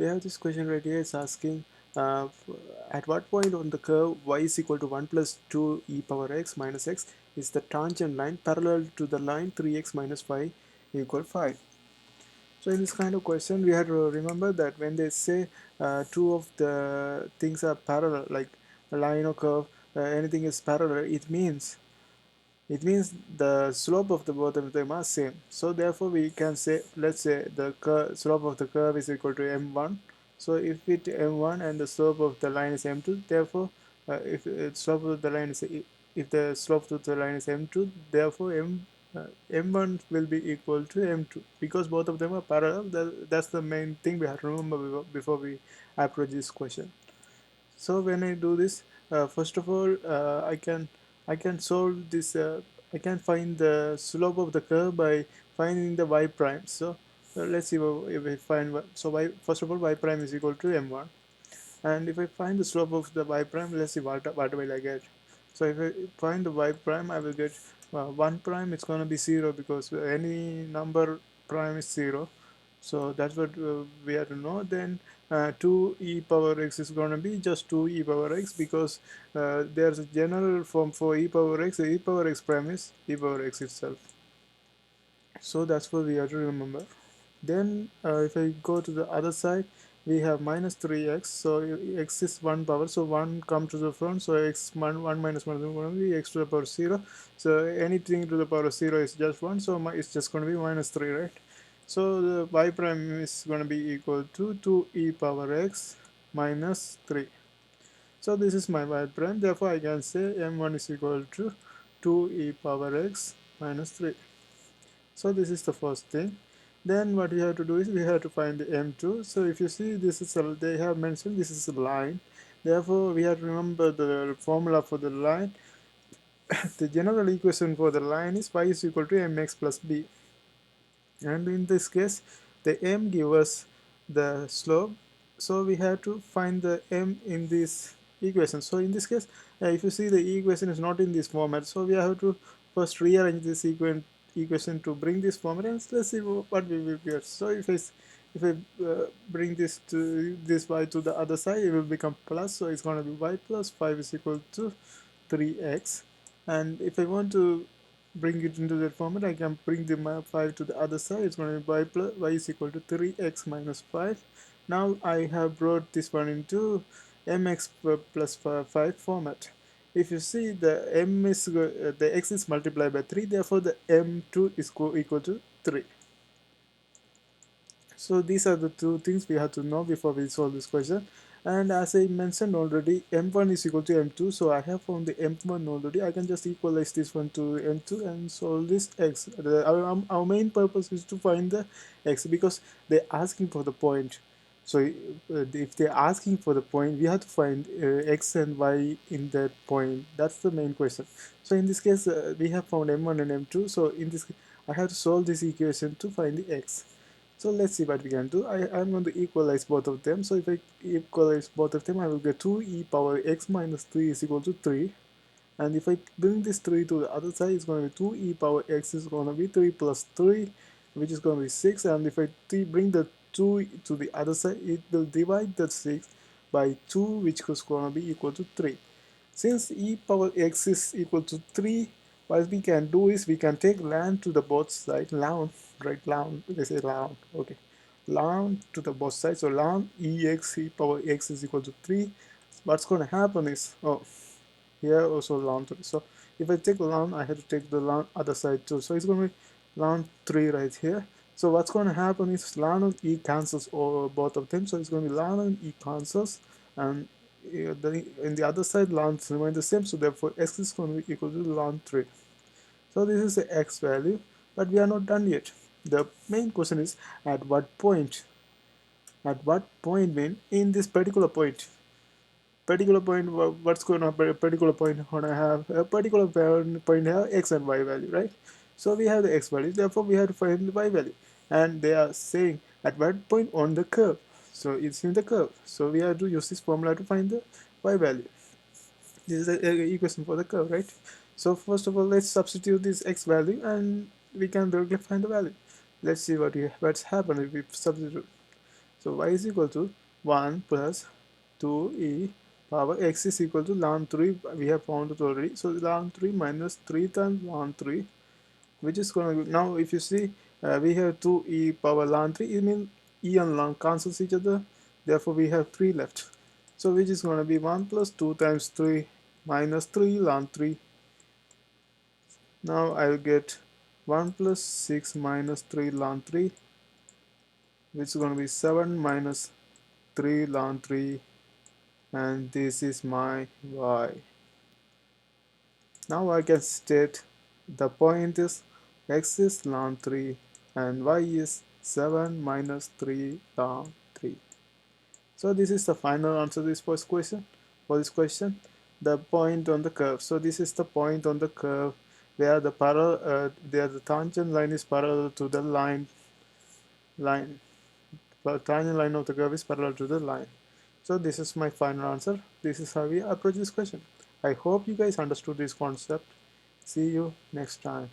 we have this question right here. It's asking at what point on the curve y is equal to 1 plus 2 e power x minus x is the tangent line parallel to the line 3x minus 5 equal 5. So in this kind of question, we have to remember that when they say two of the things are parallel, like a line or curve, anything is parallel, it means the slope of the both of them are same. So therefore we can say, let's say the slope of the curve is equal to m1. So if it m1 and the slope of the line is m2, therefore if slope of the line is if the slope of the line is m2, therefore m1 will be equal to m2 because both of them are parallel. That's the main thing we have to remember before we approach this question. So when I do this, first of all, I can solve this. I can find the slope of the curve by finding the y prime. So let's see if I find so y. First of all, y prime is equal to m1, and if I find the slope of the y prime, let's see what will I get. So if I find the y prime, I will get 1 prime. It's gonna be 0 because any number prime is 0. So that's what we have to know. Then 2 e power x is going to be just 2 e power x because there's a general form for e power x. E power x prime is e power x itself. So that's what we have to remember. Then if I go to the other side, we have minus 3x. So x is 1 power, so 1 come to the front, so x 1 minus 1 is going to be x to the power 0. So anything to the power 0 is just 1, so it's just going to be minus 3, right? So the y prime is going to be equal to 2e power x minus 3. So this is my y prime, therefore I can say m1 is equal to 2e power x minus 3. So this is the first thing. Then what we have to do is we have to find the m2. So if you see, this is they have mentioned this is a line, therefore we have to remember the formula for the line. The general equation for the line is y is equal to mx plus b, and in this case the m gives us the slope, so we have to find the m in this equation. So in this case, if you see, the equation is not in this format, so we have to first rearrange this equation to bring this format, and let's see what we will get. So if I bring this to this y to the other side, it will become plus, so it's going to be y plus 5 is equal to 3x. And if I want to bring it into that format, I can bring the 5 to the other side. It's going to be y is equal to 3x minus 5. Now I have brought this one into mx plus 5 format. If you see, the x is multiplied by 3, therefore the m2 is equal to 3. So these are the two things we have to know before we solve this question. And as I mentioned already, m1 is equal to m2, so I have found the m1 already. I can just equalize this one to m2 and solve this x. Our main purpose is to find the x because they're asking for the point. So if they're asking for the point, we have to find x and y in that point. That's the main question. So in this case, we have found m1 and m2. So in this, I have to solve this equation to find the x. So let's see what we can do. I'm going to equalize both of them. So if I equalize both of them, I will get 2e power x minus 3 is equal to 3. And if I bring this 3 to the other side, it's going to be 2e power x is going to be 3 plus 3, which is going to be 6. And if I bring the 2 to the other side, it will divide the 6 by 2, which is going to be equal to 3. Since e power x is equal to 3, what we can do is we can take ln to the both sides, ln, right, ln, they say ln, okay, ln to the both sides, so ln ex e power x is equal to 3. What's going to happen is, oh, here also ln 3, so if I take ln, I have to take the ln other side too, so it's going to be ln 3 right here. So what's going to happen is ln e cancels over both of them, so it's going to be ln e cancels, and in the other side ln remain the same, so therefore x is going to be equal to ln 3. So this is the x value, but we are not done yet. The main question is at what point mean in this particular point, what's going on, a particular point going to have a particular point have x and y value, right? So we have the x value, therefore we have to find the y value, and they are saying at what point on the curve, so it's in the curve, so we have to use this formula to find the y value. This is the equation for the curve, right? So first of all, let's substitute this x value and we can directly find the value. Let's see what's happened if we substitute. So y is equal to 1 plus 2e power x is equal to ln 3. We have found it already. So ln 3 minus 3 times ln 3, which is going to be, now if you see, we have 2e power ln 3. It means e and ln cancels each other. Therefore, we have 3 left. So which is going to be 1 plus 2 times 3 minus 3 ln 3. Now I will get 1 plus 6 minus 3 ln 3, which is going to be 7 minus 3 ln 3, and this is my y. Now I can state the point is x is ln 3 and y is 7 minus 3 ln 3. So this is the final answer to this first question. For this question, the point on the curve. So this is the point on the curve where the tangent line is parallel to the line. The tangent line of the curve is parallel to the line. So this is my final answer. This is how we approach this question. I hope you guys understood this concept. See you next time.